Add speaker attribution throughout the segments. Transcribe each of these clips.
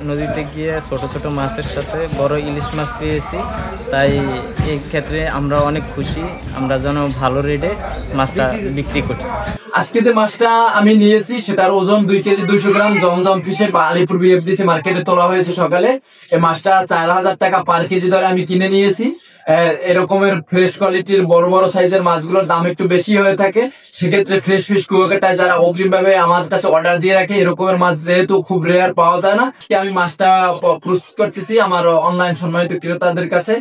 Speaker 1: নদীতে গিয়ে ছোট ছোট মাছের সাথে বড় ইলিশ মাছ পেয়েছি। তাই এই ক্ষেত্রে আমরা অনেক খুশি, আমরা যেন ভালো রেটে মাছটা বিক্রি করছি।
Speaker 2: আজকে যে মাছটা আমি নিয়েছি সেটার ওজন 2 কেজি 200 গ্রাম জমজম ফিশের আলিপুর বিএফডিসি মার্কেটে তোলা হয়েছে সকালে। এই মাছটা 4000 টাকা পার কেজি দরে আমি কিনে নিয়েছি। এরকমের ফ্রেশ কোয়ালিটির বড় বড় সাইজের মাছগুলোর দাম একটু বেশি হয়ে থাকে, সেক্ষেত্রে ফ্রেশ ফিশ কুয়াকাটায় যারা অগ্রিমভাবে আমার কাছে অর্ডার দিয়ে রাখে, এরকমের মাছ যেহেতু খুব রেয়ার পাওয়া যায় না, আমি মাছটা প্রস্তুত করতেছি আমার অনলাইন সম্মানিত ক্রেতাদের কাছে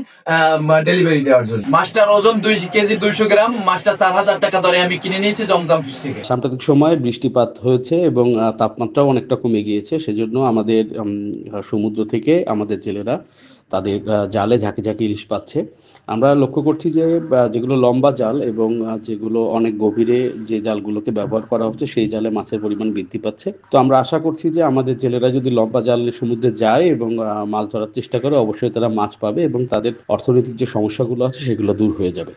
Speaker 2: ডেলিভারি দেওয়ার জন্য। মাছটার ওজন 2 কেজি 200 গ্রাম। মাছটা 4000 টাকা দরে আমি কিনে নিয়েছি জমজম ফিশ থেকে।
Speaker 3: সাম্প্রতিক সময়ে বৃষ্টিপাত হয়েছে এবং তাপমাত্রাও অনেকটা কমে গিয়েছে, সেজন্য আমাদের সমুদ্র থেকে আমাদের জেলেরা তাদের জালে ঝাঁকে ঝাঁকে ইলিশ পাচ্ছে। আমরা লক্ষ্য করছি যে যেগুলো লম্বা জাল এবং যেগুলো অনেক গভীরে যে জালগুলোকে ব্যবহার করা হচ্ছে সেই জালে মাছের পরিমাণ বৃদ্ধি পাচ্ছে। তো আমরা আশা করছি যে আমাদের জেলেরা যদি লম্বা জালে সমুদ্রে যায় এবং মাছ ধরার চেষ্টা করে, অবশ্যই তারা মাছ পাবে এবং তাদের অর্থনৈতিক যে সমস্যাগুলো আছে সেগুলো দূর হয়ে যাবে।